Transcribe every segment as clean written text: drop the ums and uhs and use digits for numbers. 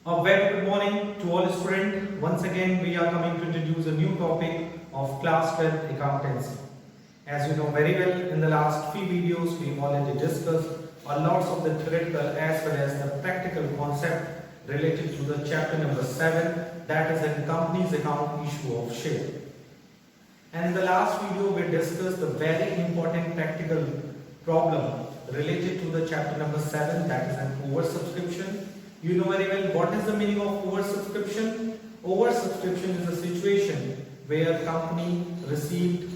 A very good morning to all students. Once again, we are coming to introduce a new topic of class 12 accountancy. As you know very well, in the last few videos, we already discussed a lots of the theoretical as well as the practical concept related to the chapter number 7, that is in company's account issue of share. And in the last video, we discussed the very important practical problem related to the chapter number 7, that is an oversubscription. You know very well what is the meaning of oversubscription. Oversubscription is a situation where company received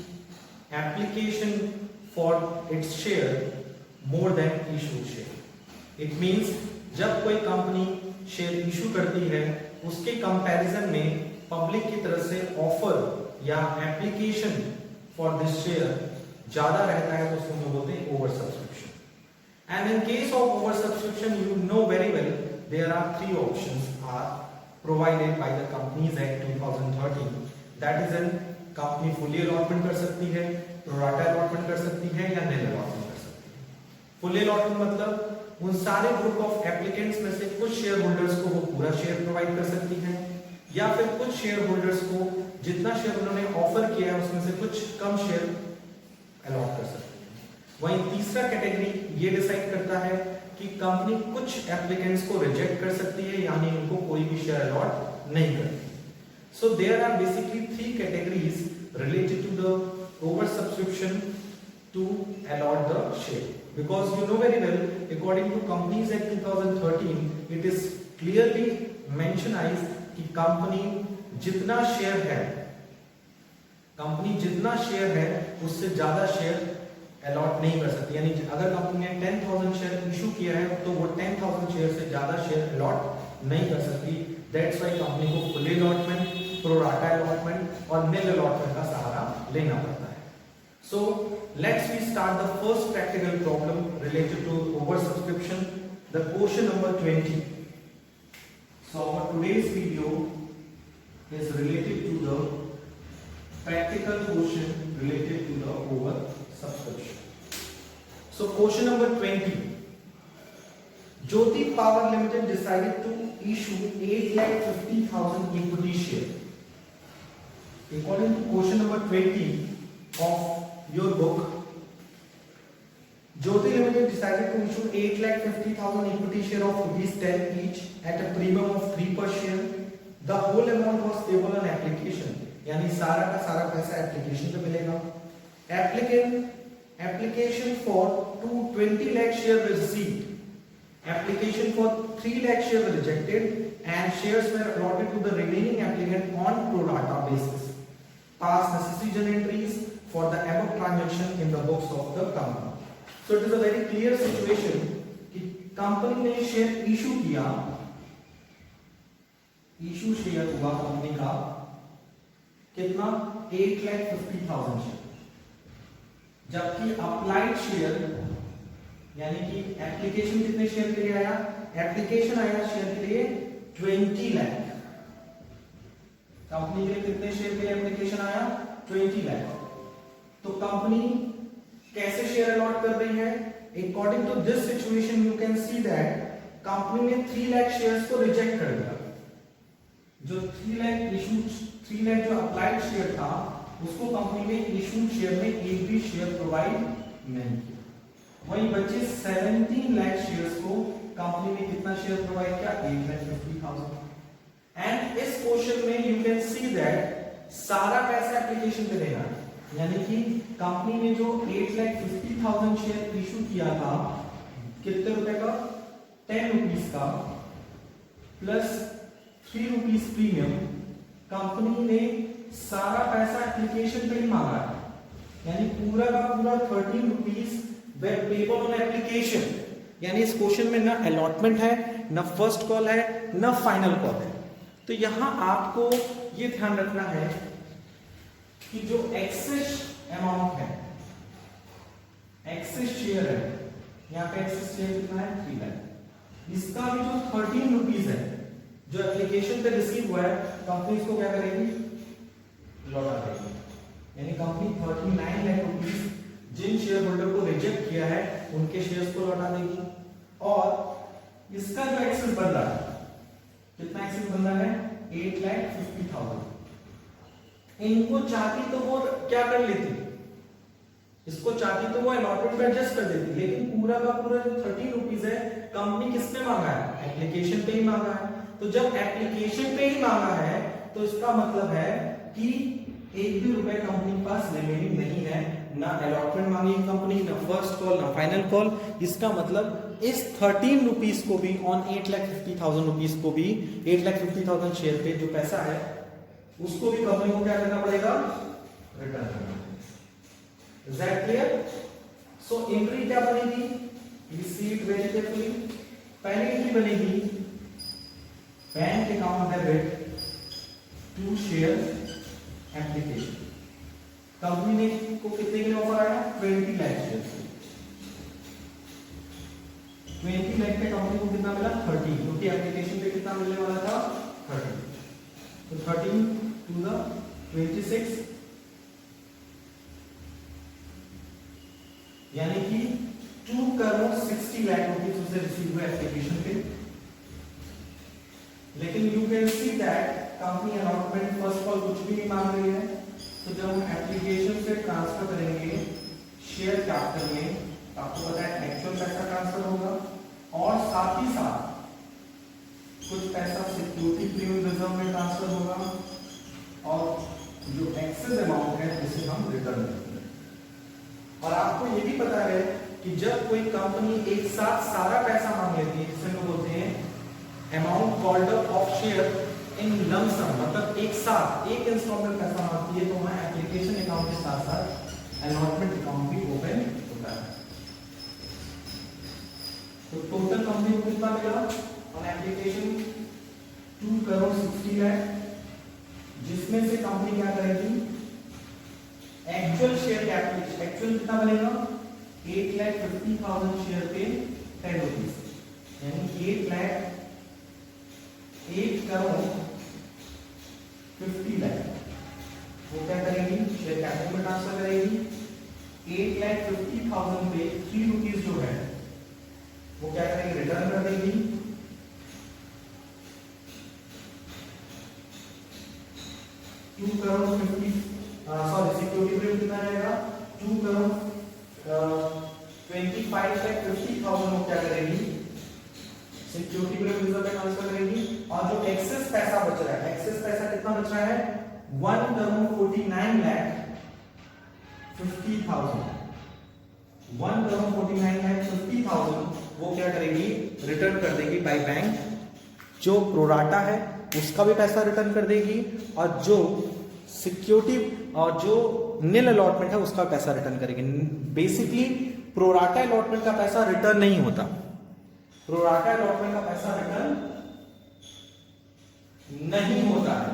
application for its share more than issued share. It means जब कोई company share issue करती है उसके comparison में public की तरफ से offer या एप्लीकेशन फॉर दिस शेयर ज्यादा रहता है तो उसको हम बोलते हैं over subscription. And in case of over subscription you know very well there are three options are provided by the Companies Act 2013. that is an company fully allotment कर सकती है, pro rata allotment कर सकती है या nil allotment कर सकती है. fully allotment मतलब उन सारे ग्रुप ऑफ एप्लीकेंट्स में से कुछ शेयर होल्डर्स को वो पूरा शेयर प्रोवाइड कर सकती है या फिर कुछ शेयर होल्डर्स को जितना शेयर उन्होंने ऑफर किया है उसमें से कुछ कम शेयर अलॉट कर सकती है. वहीं तीसरा कैटेगरी ये डिसाइड करता है कि कंपनी कुछ एप्लीकेंट्स को रिजेक्ट कर सकती है यानी उनको कोई भी शेयर अलॉट नहीं करती. So there are basically three categories related to the over subscription to allot the share. Because you know very well according to companies act 2013 it is clearly mentionise कि कंपनी जितना share है उससे ज्यादा share allot नहीं कर सकती. यानी अगर कंपनी ने 10,000 शेयर इशू किया है तो वो 10,000 शेयर से ज्यादा शेयर अलॉट नहीं कर सकती. दैट्स व्हाई कंपनी को full allotment, pro rata allotment और निल अलॉटमेंट का सहारा लेना पड़ता है. So let's we start the first practical problem related to over subscription, the question number 20. So our today's video is related to the practical question related to the over subscription. So question number 20. Jyoti Power Limited decided to issue 8,50,000 equity share. According to question number 20 of your book, Jyoti Limited decided to issue 8,50,000 equity share of rupees 10 each at a premium of 3 per share. The whole amount was payable on application. यानी सारा का सारा पैसा application पे मिलेगा. Application for 20 lakh share received, application for 3 lakh share rejected and shares were allotted to the remaining applicant on pro rata basis. Pass necessary journal entries for the above transaction in the books of the company. So it is a very clear situation कि company ने share issue किया, issue share हुआ company का कितना 8,50,000 share, जबकि applied share यानी कि application कितने शेयर के लिए आया, एप्लीकेशन आया शेयर के लिए 20 लाख. कंपनी के लिए कितने शेयर के लिए एप्लीकेशन आया 20 लाख. तो कंपनी कैसे शेयर अलॉट कर रही है? According to this situation you can see that company ने 3 लाख शेयर्स को रिजेक्ट कर दिया. जो 3 लाख जो अप्लाइड शेयर था उसको कंपनी ने इशूड शेयर में एक भी शेयर प्रोवाइड नहीं किया. वहीं बचे 17 लाख शेयर्स को कंपनी ने कितना शेयर प्रोवाइड किया 8,50,000. एंड इस क्वेश्चन में यू कैन सी दैट सारा पैसा एप्लीकेशन पे देना है. यानी कि कंपनी ने जो 8,50,000 शेयर इशू किया था कितने रुपए का 10 रुपीस का प्लस 3 रुपीस प्रीमियम, कंपनी ने सारा पैसा एप्लीकेशन पे ही मांगा है. यानी पूरा का पूरा 13 रुपीस पेबल ऑन एप्लीकेशन. यानी इस क्वेश्चन में ना अलॉटमेंट है, ना फर्स्ट कॉल है, ना फाइनल कॉल है. तो यहां आपको ये ध्यान रखना है कि जो एक्सेस अमाउंट है, एक्सेस शेयर है, यहां पे एक्सेस शेयर कितना है 3 लाख. इसका भी जो 13 रुपीस है जो एप्लीकेशन पे रिसीव हुआ है कंपनी इसको क्या करेगी लौटा देगी. यानी कंपनी 39 लाख रुपीस जिन शेयर होल्डर को रिजेक्ट किया है उनके शेयर्स को लौटा देगी. और इसका जो एक्सेस बन रहा है कितना एक्सेस बन रहा है 8,50,000। इनको चाहती तो वो क्या कर लेती, इसको चाहती तो वो अलॉटमेंट में एडजस्ट कर देती, लेकिन पूरा का पूरा जो 13 रुपीज है कंपनी किस पे मांगा है, एप्लीकेशन पे ही मांगा है। तो जब एप्लीकेशन पे ही मांगा है तो इसका मतलब है कि एक भी रुपए कंपनी के पास रिमेनिंग नहीं है, ना अलॉटमेंट मांगी कंपनी, ना फर्स्ट कॉल, ना फाइनल कॉल। इसका मतलब इस 13 रुपीज को भी ऑन 8,50,000 रुपीज को भी 8,50,000 शेयर पे जो पैसा है उसको भी कंपनी को क्या करना पड़ेगा, रिटर्न करना। Is that clear? So entry क्या बनेगी, you see it very carefully। पहली एंट्री बनेगी bank account debit to share application. Company ने को कितने के ऑफर आया, 20 लाख शेयर। 20 लाख पे कंपनी को कितना मिला, 30, क्योंकि एप्लीकेशन पे कितना मिलने वाला था, 30। तो 13 टू द 26, यानी कि 2 करोड़ 60 लाख रुपीस उसे रिसीव हुआ एप्लीकेशन पे। लेकिन you can see that company allotment first call कुछ भी नहीं मांग रही है। तो जब हम एप्लीकेशन से ट्रांसफर करेंगे शेयर कैपिटल में, आपको पता है एक्चुअल पैसा ट्रांसफर होगा और साथ ही साथ कुछ पैसा सिक्योरिटी प्रीमियम रिजर्व में ट्रांसफर होगा और जो एक्सेस अमाउंट है उसे हम रिटर्न करेंगे। और आपको ये भी पता है कि जब कोई कंपनी एक साथ सारा पैसा मांग लेती है, जिसे लोग बोलते हैं amount called of share in lump sum, मतलब एक साथ एक इंस्टॉलमेंट पैसा मांगती है, तो वहां एप्लीकेशन अकाउंट के साथ साथ अलॉटमेंट अकाउंट भी ओपन होता है। तो टोटल कंपनी को कितना मिला ऑन एप्लीकेशन, 2 करोड़ 60 लाख, जिसमें से कंपनी क्या करेगी, एक्चुअल शेयर कैपिटल एक्चुअल कितना बनेगा, 8,50,000 शेयर पे 10 रुपीज, यानी 8 करोड़ 50 लाख वो क्या करेगी, शेयर कैपिटल में ट्रांसफर करेगी। 8,50,000 पे 3 रुपीज जो है वो क्या करेगी, रिटर्न कर देगी। 2 करोड़ 50 सिक्योरिटी प्रीमियम कितना रहेगा, 2 करोड़ 25,50,000 वो क्या करेगी, सिक्योरिटी प्रीमियम रिजर्व में ट्रांसफर करेगी। और जो एक्सेस पैसा बच रहा है, एक्सेस पैसा कितना बच रहा है, 1 करोड़ 49,50,000, 1 करोड़ 49,50,000 वो क्या करेगी, रिटर्न कर देगी बाय बैंक। जो प्रोराटा है उसका भी पैसा रिटर्न कर देगी और जो सिक्योरिटी और जो नील अलॉटमेंट है उसका पैसा रिटर्न करेगी। बेसिकली प्रोराटा अलॉटमेंट का पैसा रिटर्न नहीं होता, प्रोराटा अलॉटमेंट का पैसा रिटर्न नहीं होता है,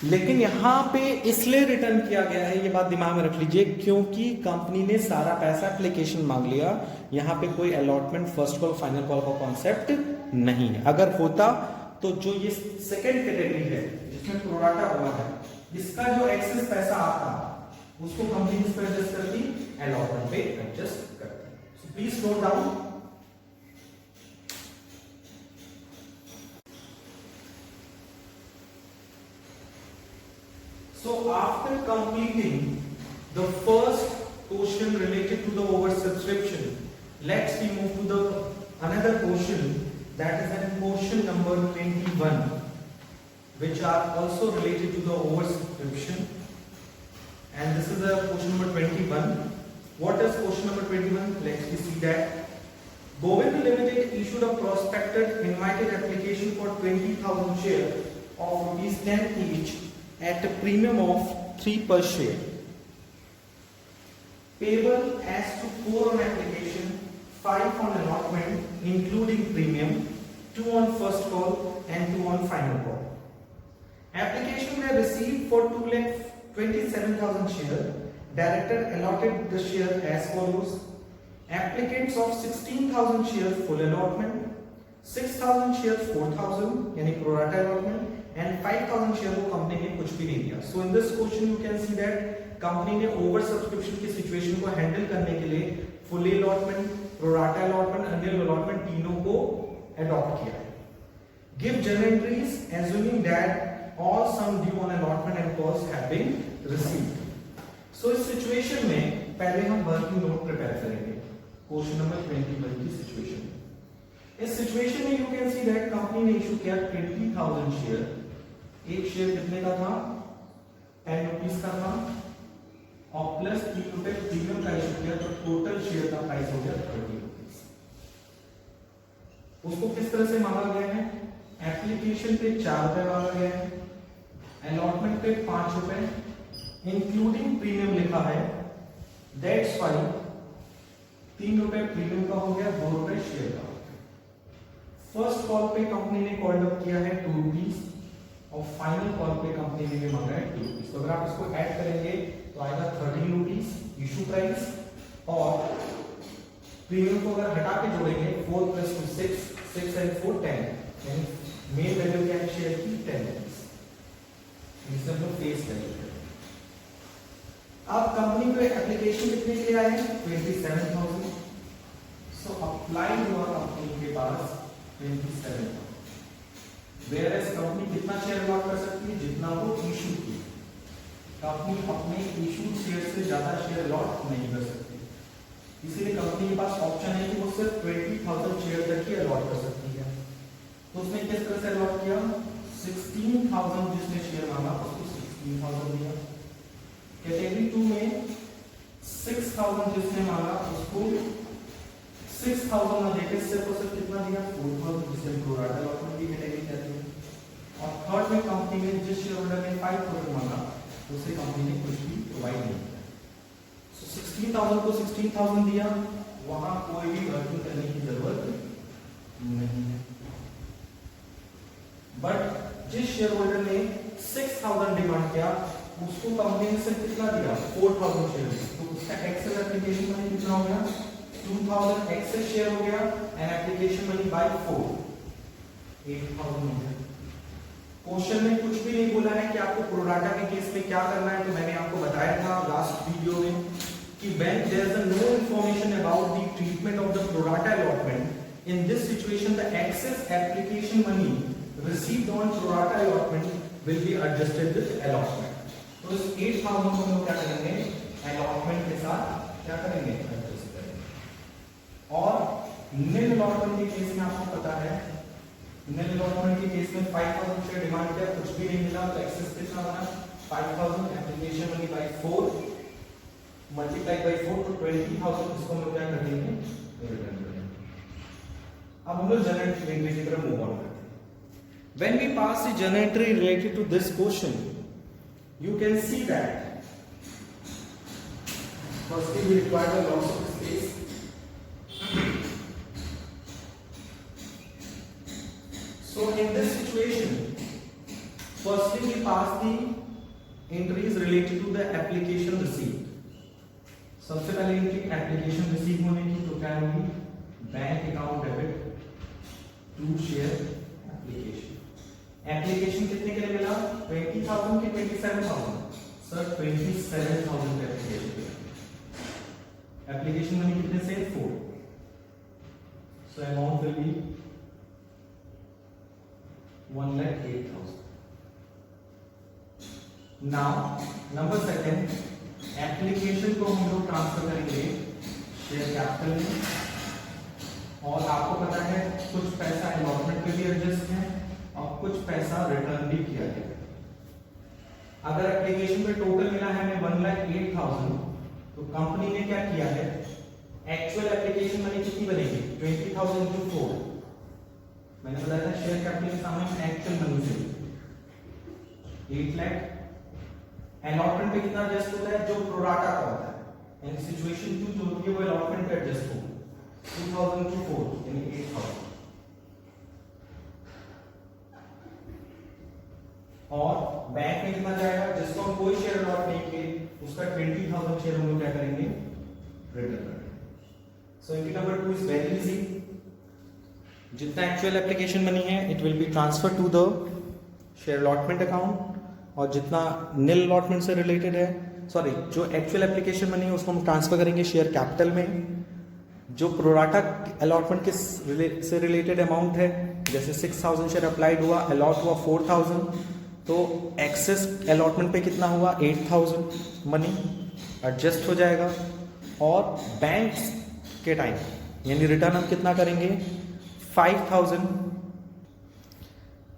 लेकिन यहां पे इसलिए रिटर्न किया गया है, ये बात दिमाग में रख लीजिए, क्योंकि कंपनी ने सारा पैसा एप्लीकेशन मांग लिया। यहां पे कोई allotment first call final call का कॉन्सेप्ट नहीं है। अगर होता तो जो ये सेकेंड कैटेगरी है जिसमें प्रोराटा हुआ है, इसका जो एक्सेस पैसा आता उसको कंपनी किस पे एडजस्ट करती, अलॉटमेंट पे एडजस्ट करती। सो please note down. So after completing the first portion related to the oversubscription, let's we move to the another portion, that is in portion number 21, which are also related to the oversubscription, and this is the portion number 21. What is portion number 21? Let's we see that Govind Limited issued a prospectus invited application for 20,000 shares of rupees 10 each at a premium of 3 per share, payable as to 4 on application, 5 on allotment, including premium, 2 on first call and 2 on final call. Application were received for 2,27,000 shares. Director allotted the share as follows: applicants of 16,000 shares full allotment, 6,000 shares 4,000 यानी pro rata allotment, and 5,000 share को company ने कुछ भी नहीं दिया। So in this question you can see that company ने over subscription की situation को हैंडल करने के लिए फुली अलॉटमेंट, प्रोराटा अलॉटमेंट, अनियल अलॉटमेंट तीनों को अडॉप्ट किया है। Give journal entries assuming that all sum due on allotment and cost have been received. So इस सिचुएशन में पहले हम वर्किंग नोट प्रिपेयर करेंगे क्वेश्चन नंबर 21 की सिचुएशन में। इस सिचुएशन में you can see that company ने इशू किया 20,000 शेयर। एक शेयर कितने का था? 10 रुपीस का था और प्लस 3 रुपए प्रीमियम का इशू किया, तो टोटल शेयर का प्राइस हो गया 30 रुपीस। उसको किस तरह से मांगा गया है? एप्लीकेशन पे 4 रुपए मांगा गया है, अलॉटमेंट पे 5 रुपए, इंक्लूडिंग प्रीमियम लिखा है, दैट्स वाई 3 रुपए प्रीमियम का हो गया, 2 रुपए शेयर का। फर्स्ट कॉल पे कंपनी ने कॉल्ड अप किया है 2 रुपीस और फाइनल कॉल पे कंपनी ने मांगा है 2 रुपीस। तो अगर आप इसको ऐड करेंगे तो आएगा 13 रुपीस इशू प्राइस, और प्रीमियम को अगर हटा के जोड़ेंगे 4 + 2 6, 6 and 4 10, यानी मेन वैल्यू क्या है शेयर की? 10 रुपीस। इसे हम लोग फेस करेंगे। अब कंपनी को एप्लीकेशन कितने के लिए आए हैं? 27,000। सो अप्लाई हुआ कंपनी के पास 27,000। वेयर एज कंपनी कितना शेयर अलॉट कर सकती है? जितना वो इशू की। कंपनी अपने इशू शेयर से ज्यादा शेयर अलॉट नहीं कर सकती, इसीलिए कंपनी के पास ऑप्शन है कि वो सिर्फ 20,000 शेयर तक ही अलॉट कर सकती है। तो उसने किस तरह से अलॉट किया? 16,000 जिसने शेयर मांगा उसको 16,000 दिया। कैटेगरी 2 में 6,000 जिसने मांगा उसको 6,000 ना देके सिर्फ और सिर्फ कितना दिया? 4,000, जिसे प्रोराटा अलॉटमेंट की कैटेगरी कहते हैं। और थर्ड में कंपनी ने जिस शेयर होल्डर ने 5,000 मांगा उसे कंपनी ने कुछ भी प्रोवाइड नहीं किया। सो 16,000 को 16,000 दिया, वहां कोई भी वर्किंग करने की जरूरत नहीं है। बट जिस शेयर होल्डर ने 6,000 डिमांड किया उसको कंपनी ने सिर्फ कितना दिया? 4,000 शेयर। तो उसका एक्सेल एप्लीकेशन मनी कितना हो गया? 2,000 एक्सेल शेयर हो गया एंड एप्लीकेशन मनी बाय 4 8,000 हो गया। क्वेश्चन में कुछ भी नहीं बोला है कि आपको प्रोराटा के केस में क्या करना है। तो मैंने आपको बताया था लास्ट वीडियो में कि when there is no information about the treatment of the pro rata allotment, in this situation the excess application money received on pro rata allotment will be adjusted with allotment। तो इस 8,000 को हम लोग क्या करेंगे? allotment के साथ क्या करेंगे? adjust करेंगे। और नील allotment के केस में आपको पता है, नील allotment के केस में 5,000 शेयर डिमांड किया, कुछ भी नहीं मिला, तो एक्सेस कितना बना? 5,000 application money by 4 multiply by 4 तो 20,000। इसको हम लोग क्या कर देंगे? रिटर्न कर देंगे। अब हम लोग जर्नल एंट्री की तरफ मूव ऑन करते हैं। When we pass the journal entry related to this question, you can see that firstly we require the loss of space, so in this situation firstly we pass the entries related to the application received। सबसे पहले entry application receive होने की, तो क्या होगी? Bank account debit to share application. Application कितने के लिए मिला? 20,000 के 27,000? Sir 27,000 application. एप्लीकेशन मनी कितने से? 4। So amount will be 1,08,000। Now number second, application को हम लोग ट्रांसफर करेंगे शेयर कैपिटल में, और आपको पता है कुछ पैसा अलॉटमेंट पे भी एडजस्ट है और कुछ पैसा रिटर्न भी किया गया। अगर एप्लीकेशन पे टोटल मिला है हमें 1,08,000, तो कंपनी ने क्या किया है? एक्चुअल एप्लीकेशन मनी कितनी बनेगी? 20,000 into 4। मैंने बताया था शेयर कैपिटल के सामने एक्चुअल मनी से 8 लाख। अलॉटमेंट पे कितना एडजस्ट होता है? जो प्रोराटा का होता है, यानी सिचुएशन 2 जो होती है वो अलॉटमेंट पे एडजस्ट होगा। 2,000 to 4 यानी 8,000। और बैंक में कितना जाएगा? जिसको हम कोई शेयर अलॉट नहीं किए उसका 20,000 शेयर हम लोग क्या करेंगे? रिटर्न करेंगे। So entry number 2 is very easy. जितना एक्चुअल एप्लीकेशन मनी है it will be transfer to the share allotment account, और जितना निल अलॉटमेंट से रिलेटेड है, सॉरी जो एक्चुअल एप्लीकेशन मनी है उसको हम ट्रांसफर करेंगे शेयर कैपिटल में। जो प्रोराटा अलॉटमेंट के से रिलेटेड अमाउंट है जैसे 6000 शेयर अप्लाइड हुआ, अलॉट हुआ 4000, तो एक्सेस अलॉटमेंट पे कितना हुआ 8000 मनी एडजस्ट हो जाएगा। और बैंक के टाइम यानी रिटर्न हम कितना करेंगे 5000।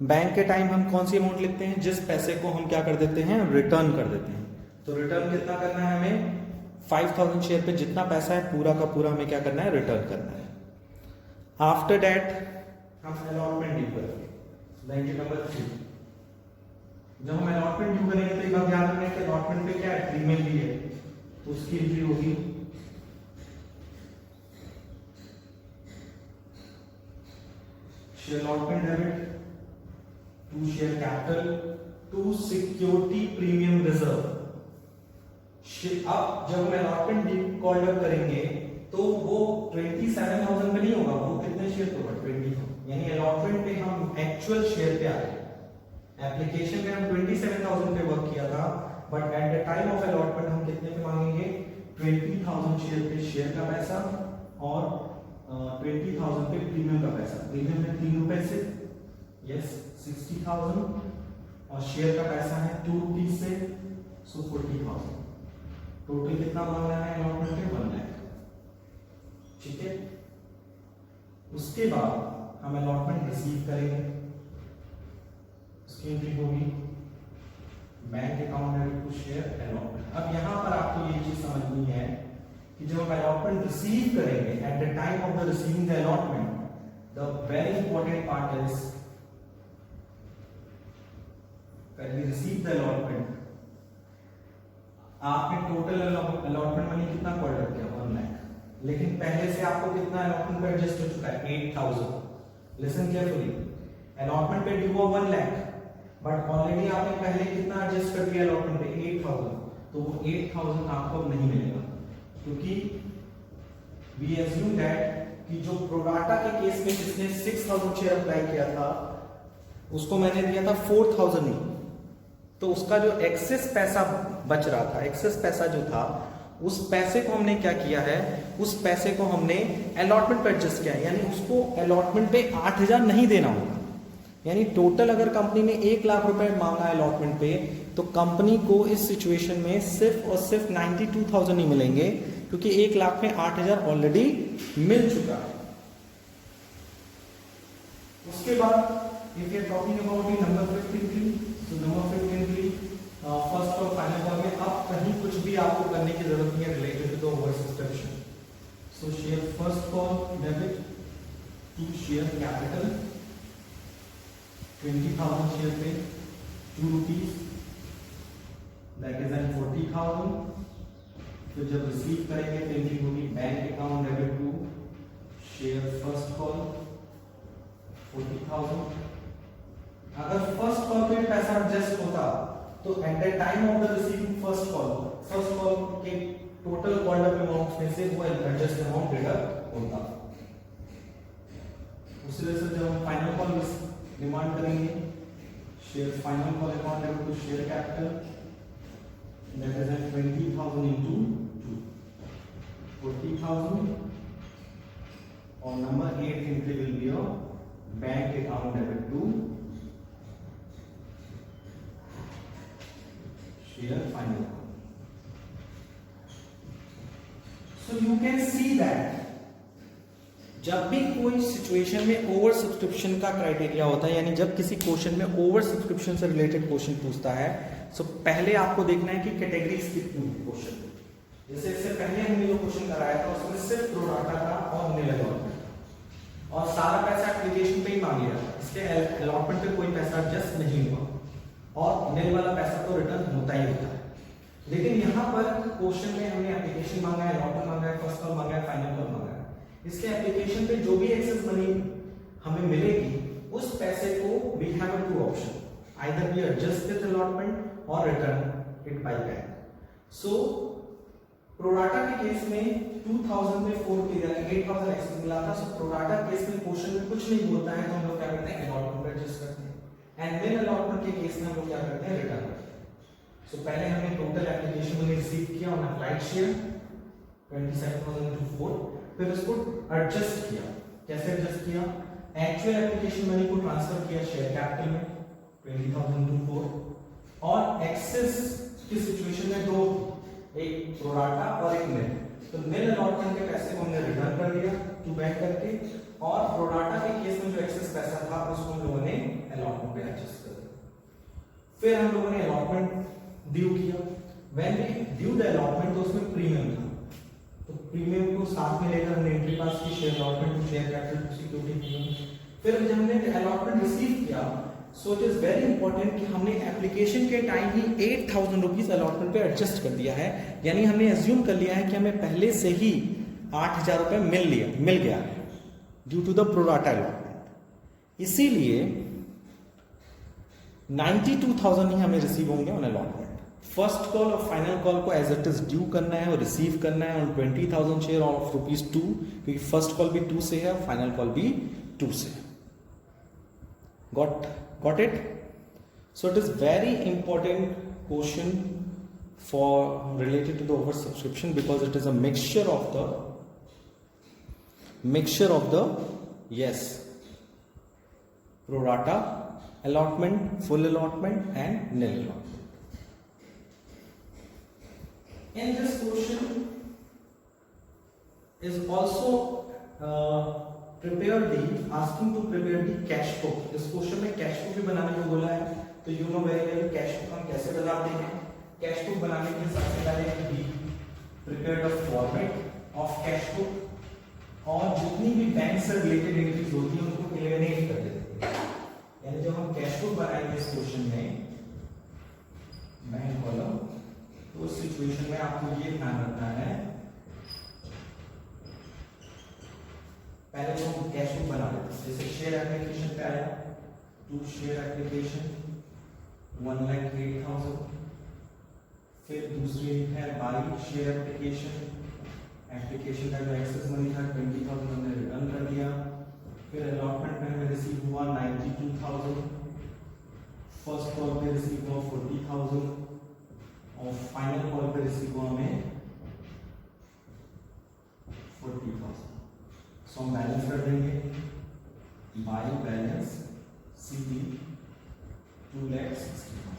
बैंक के टाइम हम कौन सी अमाउंट लिखते हैं, जिस पैसे को हम क्या कर देते हैं रिटर्न कर देते हैं। तो रिटर्न कितना करना है हमें 5000 शेयर पे जितना पैसा है पूरा का पूरा हमें क्या करना है रिटर्न करना है। आफ्टर दैट हम अलॉटमेंट ड्यू करेंगे। बेनिफिट नंबर 3, जब हम अलॉटमेंट ड्यू करेंगे तो एक बात ध्यान रखना है कि अलॉटमेंट पे क्या है प्रीमियम भी है, तो उसकी एंट्री होगी share allotment debit to share capital to security premium reserve. अब जब हम अलॉटमेंट ड्यू कॉल्ड अप करेंगे तो वो 27000 पे नहीं होगा, वो कितने शेयर पे होगा 20, यानी अलॉटमेंट पे हम एक्चुअल शेयर पे आ गए। एप्लीकेशन में हम 27000 पे वर्क किया था, but at the time of allotment हम कितने पे मांगेंगे 20000 शेयर पे शेयर का पैसा और 20000 पे प्रीमियम का पैसा। प्रीमियम में 3 रुपए से यस 60000 और शेयर का पैसा है 2 रुपीज से, सो 40000। टोटल कितना मांगना है अलॉटमेंट पे 1 लाख। ठीक है, उसके बाद हम अलॉटमेंट रिसीव करेंगे, उसकी एंट्री होगी bank account debit to share allotment. अब यहां पर आपको ये चीज समझनी है कि जब हम अलॉटमेंट रिसीव करेंगे eight the time of the receiving the allotment, the very important part is when we receive the allotment, आपने टोटल अलॉटमेंट मनी कितना क्वार्टर किया 1 लाख, लेकिन पहले से आपको कितना अलॉटमेंट पे एडजस्ट हो चुका है 8000। लिसन केयरफुली, अलॉटमेंट पे ड्यू हुआ 1 लाख, बट ऑलरेडी आपने पहले कितना एडजस्ट कर दिया अलॉटमेंट पे 8000, तो वो 8000 आपको नहीं मिलेगा, क्योंकि वी एज्यूम दैट कि जो प्रोडाटा के केस में जिसने 6000 शेयर अप्लाई किया था उसको मैंने दिया था 4000 ही, तो उसका जो एक्सेस पैसा बच रहा था, एक्सेस पैसा जो था उस पैसे को हमने क्या किया है, उस पैसे को हमने अलॉटमेंट पे एडजस्ट किया है, यानी उसको अलॉटमेंट पे 8000 नहीं देना होगा। यानी टोटल अगर कंपनी ने 1 लाख रुपए मांगा है अलॉटमेंट पे, तो कंपनी को इस सिचुएशन में सिर्फ और सिर्फ 92,000 ही मिलेंगे, क्योंकि 1 लाख में 8000 ऑलरेडी मिल चुका है। उसके बाद if you are talking about the number 53, so number 53 first और फाइनल कॉल में अब कहीं कुछ भी आपको करने की जरूरत नहीं है related to the over subscription. So share first call debit to share capital 20,000 share पे 2 रुपीज, दैट इज एन 40,000। फिर जब रिसीव करेंगे तो एंट्री होगी bank account debit to share first call 40,000। अगर फर्स्ट कॉल पे पैसा एडजस्ट होता तो at the time of the receiving first call के टोटल कॉल्ड अप अमाउंट में से वो एडजस्ट अमाउंट डिडक्ट होता। उसी तरह से जब हम फाइनल कॉल डिमांड करेंगे share final call account debit to share capital, that is 20,000 into 2 40,000 और number 8 entry will be a bank account debit to share final. So you can see that जब भी कोई सिचुएशन में over subscription का criteria होता है, यानी जब किसी क्वेश्चन में ओवर सब्सक्रिप्शन से रिलेटेड क्वेश्चन पूछता है, सो पहले आपको देखना है कि कैटेगरीज कितनी है क्वेश्चन। जैसे इससे पहले हमने जो क्वेश्चन कराया था उसमें सिर्फ प्रोडाटा था और नील अलॉटमेंट और सारा पैसा एप्लीकेशन पे ही मांग लिया, इसके अलॉटमेंट पे कोई पैसा एडजस्ट नहीं हुआ और नील वाला पैसा तो रिटर्न होता ही होता है। लेकिन यहाँ पर क्वेश्चन में हमने एप्लीकेशन मांगा है, अलॉटमेंट मांगा है, फर्स्ट कॉल मांगा है, फाइनल कॉल मांगा है। इसके एप्लीकेशन पे जो भी एक्सेस मनी हमें मिलेगी उस पैसे को we have two option, either we adjust with allotment और return it by bank. So pro rata के केस में 2000 में 4 के यानी 8000 एक्सेस मिला था। सो प्रोडाटा केस में क्वेश्चन में कुछ नहीं बोलता है तो हम लोग क्या करते हैं अलॉटमेंट पे एडजस्ट करते हैं, एंड देन अलॉटमेंट के केस में हम लोग क्या करते हैं रिटर्न करते हैं। सो पहले हमने टोटल एप्लीकेशन मनी रिसीव किया ऑन अप्लाइड शेयर 27,000 into 4, फिर उसको एडजस्ट किया। कैसे एडजस्ट किया, एक्चुअल एप्लीकेशन मनी को ट्रांसफर किया शेयर कैपिटल में 20,000 टू 4, और एक्सेस की सिचुएशन में दो, एक प्रोराटा और एक निल। तो निल अलॉटमेंट के पैसे को हमने रिटर्न कर दिया टू बैंक करके, और प्रोराटा के केस में जो एक्सेस पैसा था उसको हम लोगों ने अलॉटमेंट पे एडजस्ट कर दिया। फिर हम लोगों ने अलॉटमेंट ड्यू किया। When we due the allotment तो उसमें प्रीमियम था, तो प्रीमियम को साथ में लेकर हमने एंट्री पास की, share allotment to share capital to security premium. फिर जब हमने अलॉटमेंट रिसीव किया, so it is very important कि हमने एप्लीकेशन के टाइम ही 8,000 रुपीज अलॉटमेंट पे एडजस्ट कर दिया है, यानी हमने एज्यूम कर लिया है कि हमें पहले से ही 8,000 रुपए मिल गया है due to the pro rata allotment. इसीलिए 92,000 ही हमें रिसीव होंगे ऑन अलॉटमेंट। फर्स्ट कॉल और फाइनल कॉल को एज इट इज ड्यू करना है और रिसीव करना है ऑन 20,000 शेयर ऑफ ₹2, क्योंकि फर्स्ट कॉल भी 2 से है, फाइनल कॉल भी 2 से है। Got it? So it is very important question for related to the oversubscription, because it is a mixture of the yes, pro rata allotment, full allotment and nil allotment. In this question is also asking to prepare the cash book। इस question में cash book भी बनाने को बोला है, तो you know very well cash book हम कैसे बनाते हैं। कैश बुक बनाने के लिए सबसे पहले we prepare the format of cash book, और जितनी भी बैंक से रिलेटेड एंट्रीज होती है उनको एलिमिनेट कर देते हैं। यानी जब हम कैश बुक बनाएंगे इस क्वेश्चन में बैंक कॉलम, तो उस सिचुएशन में आपको ये ध्यान रखना है, पहले तो हम कैश बुक बना लेते हैं। जैसे शेयर एप्लीकेशन पे आया, टू शेयर एप्लीकेशन 1,08,000, फिर दूसरी है बाई शेयर एप्लीकेशन का जो एक्सेस मनी था 20,000 हमने रिटर्न कर दिया। फिर अलॉटमेंट में हमें रिसीव हुआ 92,000, फर्स्ट कॉल पे रिसीव हुआ 40,000, और फाइनल कॉल पे रिसीव हुआ हमें 40,000। सो हम बैलेंस कर देंगे, बाई बैलेंस CD 2,60,000।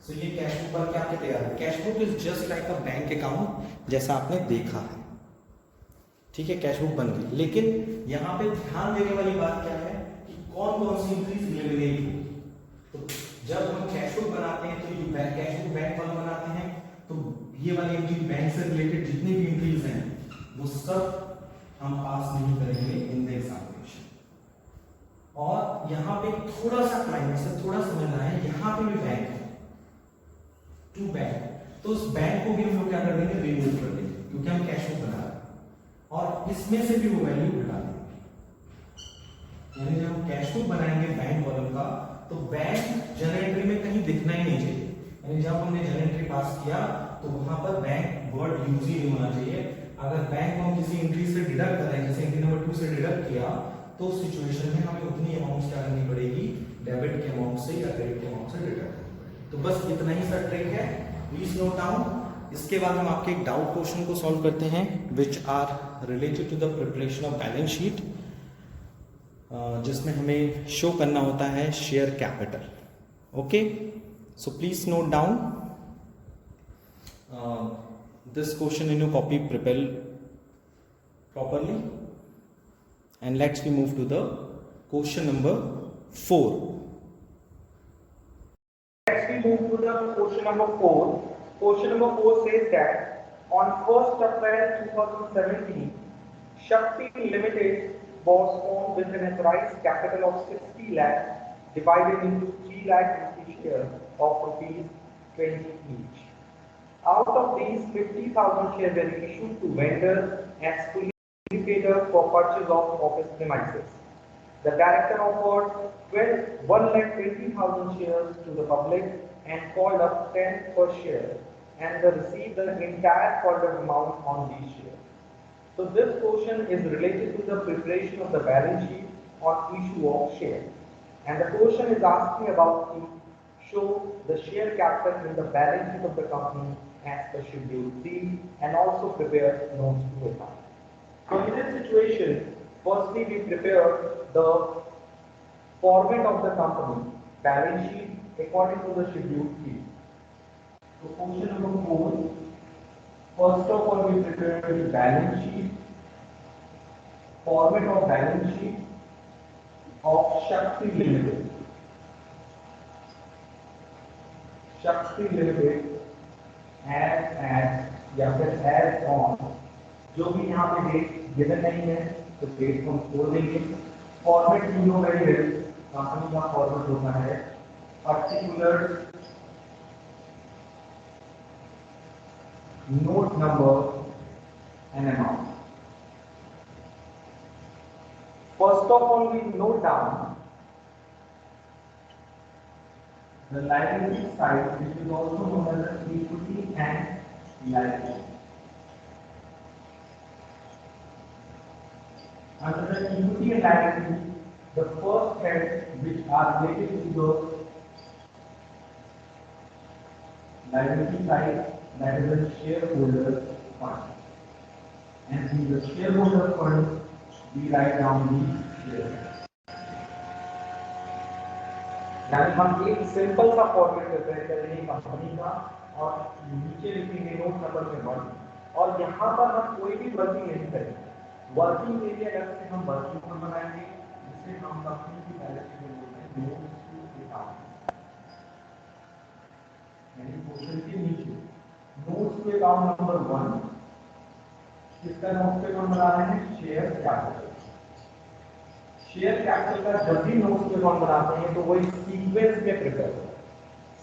सो ये कैश बुक बन के आपके तैयार है। Cash book is just like a bank account जैसा आपने देखा है, ठीक है, कैश बुक बन गई। लेकिन यहाँ पे ध्यान देने वाली बात क्या है कि कौन कौन सी एंट्रीज एलिमिनेट होगी। तो जब हम कैश बुक बनाते हैं तो ये कैश बुक बैंक वाला बनाते हैं, तो ये वाली एंट्री बैंक से रिलेटेड जितनी भी एंट्रीज हैं वो सब हम पास नहीं करेंगे इन द एग्जामिनेशन। और यहाँ पे थोड़ा सा क्लाइमेक्स है, थोड़ा समझना है, यहाँ पे भी बैंक है, टू बैंक, तो उस बैंक को भी हम लोग क्या कर देंगे, रिमूव कर देंगे, क्योंकि हम कैश बुक बना रहे हैं, और इसमें से भी वो वैल्यू हटा देंगे। यानी जब हम कैश बुक बनाएंगे बैंक कॉलम का, तो बैंक जर्नल एंट्री में कहीं दिखना ही नहीं चाहिए। यानी जब हमने जर्नल एंट्री पास किया तो वहां पर बैंक वर्ड यूज ही नहीं होना चाहिए। अगर बैंक को हम किसी एंट्री से डिडक्ट कर रहे हैं, जैसे एंट्री नंबर 2 से डिडक्ट किया, तो उस सिचुएशन में हमें उतनी अमाउंट क्या करनी पड़ेगी, डेबिट के अमाउंट से या क्रेडिट के अमाउंट से डिडक्ट करनी पड़ेगी। तो बस इतना ही सा ट्रिक है, प्लीज नोट डाउन। इसके बाद हम आपके एक डाउट क्वेश्चन को सॉल्व करते हैं which are related to the preparation of balance sheet, जिसमें हमें शो करना होता है share capital. Okay, so please note down this question in your copy, prepare properly, and let's we move to the question number 4. Let's we move to the question number 4. Question number 4 says that on 1st April 2017, Shakti Limited was formed with an authorized capital of 60 lakh divided into 3 lakh equity shares of ₹20 each. Out of these, 50,000 shares were issued to vendors as fully paid for purchase of office premises. The director offered 1,20,000 shares to the public and called up 10 per share, and they received the entire called up amount on these shares. So this question is related to the preparation of the balance sheet on issue of shares, and the question is asking about to show the share capital in the balance sheet of the company as per schedule 3 and also prepare notes to account. So in this situation, firstly we prepare the Format of the company, balance sheet according to the schedule fee. So question number 4. First of all, we prepare the balance sheet, format of balance sheet of Shakti Limited. Shakti Limited as या फिर as on, जो भी यहाँ पे date given नहीं है तो date को हम छोड़ देंगे. Format you know very well, company का फॉर्मेट होता है particular note number and amount. First of all, we note down the liability side, which is also known as the equity and liability. Under the equity and liability, the first head which are related to the liability side, that is the shareholder fund. And in the shareholder fund, we write down the share. यानी हम एक simple सा format prepare करेंगे company का और नीचे लिखेंगे note number में 1 और यहाँ पर हम कोई भी वर्किंग नहीं करेंगे. वर्किंग एरिया अलग से हम वर्किंग फंड बनाएंगे जिससे हम कंपनी की बैलेंस शीट में बोलते हैं नोट्स टू अकाउंट. यानी क्वेश्चन के नीचे नोट्स टू अकाउंट नंबर 1 किसका नोट्स पे कौन बना रहे हैं? Share capital. शेयर कैपिटल का जब भी नोट्स पे कौन बनाते हैं तो वही सीक्वेंस में प्रिपेयर होता है.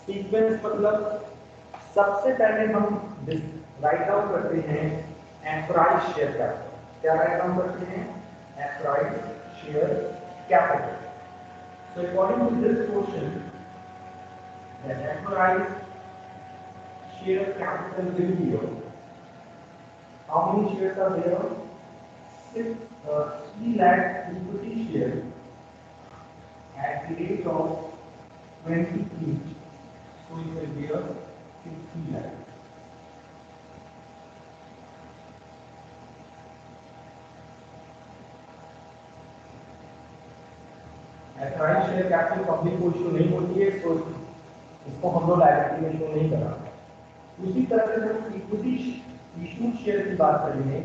सीक्वेंस मतलब सबसे पहले हम राइट डाउन करते हैं एप्राइज शेयर कैपिटल. क्या राइट डाउन करते हैं? Apprise share capital. So according to this question the apprise share capital will be how many shares are there? 3 lakh equity share at the rate of 20 each. So it will be a 50 lakh. Apprise share capital public को issue नहीं होती है तो इसको हम लोग liability में show नहीं करा. उसी तरह से हम इक्विटी इशूड शेयर की बात करेंगे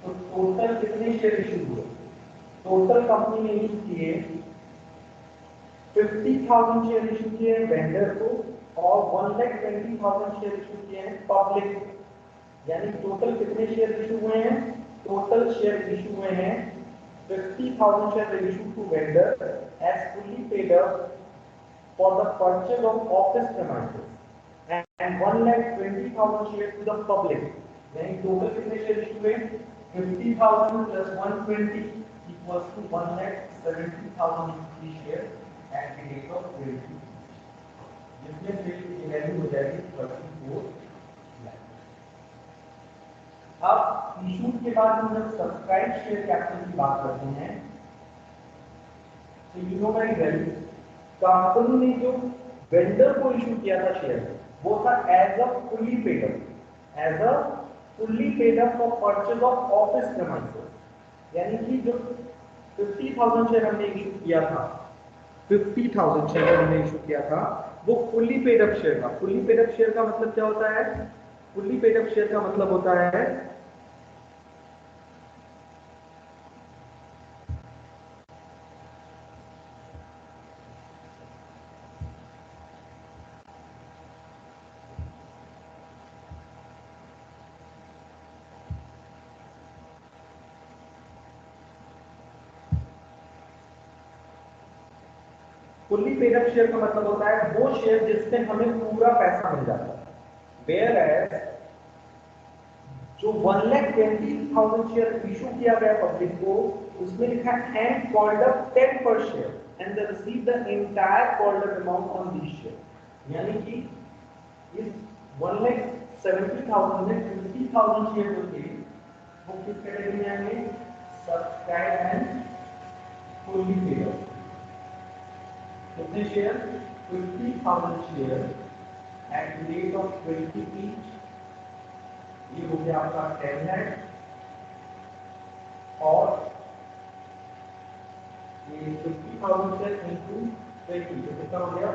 तो टोटल कितने शेयर इशू हुए? टोटल कंपनी ने इशू किए 50,000 शेयर इशू किए हैं वेंडर को और 1,20,000 शेयर इशू किए हैं पब्लिक को. यानी टोटल कितने शेयर इशू हुए हैं? टोटल शेयर इशू हुए हैं 50,000 share issue to vendor as fully paid up for the purchase of office premises and 1,20,000 share to the public. यानी टोटल कितने शेयर इशू हुए? 50,000 plus 120 equals to 1,70,000 equity share at the rate of 20, जिसमें से ये value हो जाएगी 34 लाख. अब issue के बाद हम जब सब्सक्राइब शेयर कैपिटल की बात करते हैं तो you know very well company ने जो वेंडर को इशू किया था शेयर वो था as a fully paid up, as a fully paid up for purchase of office premises. यानी कि जो 50,000 शेयर हमने इशू किया था 50,000 शेयर हमने इशू किया था वो फुल्ली पेड अप शेयर था. फुल्ली पेड अप शेयर का मतलब क्या होता है? फुल्ली पेड अप शेयर का मतलब होता है फुल्ली पेड अप शेयर का मतलब होता है वो शेयर जिसमें हमें पूरा पैसा मिल जाता है. वेयर एज जो 1,20,000 शेयर इशू किया गया पब्लिक को उसमें लिखा है एंड कॉल्ड अप 10 पर share and they receive the entire called up amount on this share. यानी कि इस 1,70,000 में 50,000 शेयर जो थे वो किस कैटेगरी में आएंगे? Subscribe and fully paid up. कितने share? 50,000 share at the rate of 20 each. ये हो गया आपका 10 लाख और ये 50,000 50,000 शेयर इनटू 20 तो कितना हो गया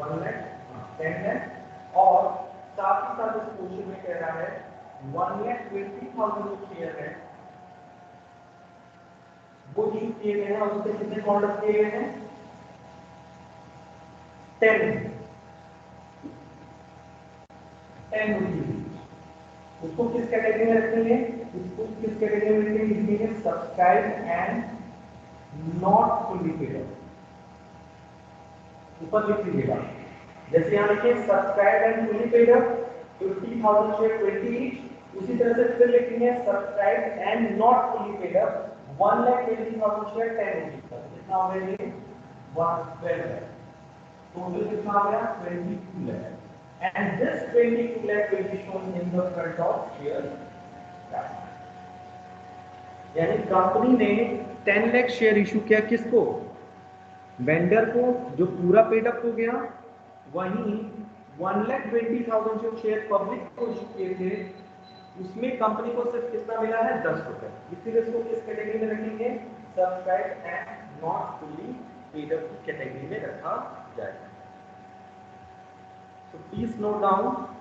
1 लाख 10 लाख और साथ ही साथ इस क्वेश्चन में कह रहा है 1,20,000 जो शेयर है वो इशू किए गए हैं और उसके कितने कॉन्ट्रैक्ट किए गए हैं 10 रुपीज उसको किस कैटेगरी में रखेंगे इसको किस कैटेगरी में रखेंगे लिखेंगे subscribe and not fully paid ऊपर लिख लीजिएगा जैसे यहाँ लिखिए subscribe and fully paid 50,000 share 20 each उसी तरह से फिर लिखेंगे subscribe and not fully paid 1,20,000 share 10 rupees का कितना हो गया ये 112 है टोटल कितना आ गया 22 lakh and this 22 lakh will be shown in the front of share capital यानी कंपनी ने 10 लाख शेयर इशू किया किसको वेंडर को जो पूरा पेड अप हो गया वहीं 1,20,000 जो शेयर पब्लिक को इशू किए थे उसमें कंपनी को सिर्फ कितना मिला है 10 रुपए इसीलिए इसको किस कैटेगरी में रखेंगे subscribe and not fully paid up की कैटेगरी में रखा जाएगा So please note down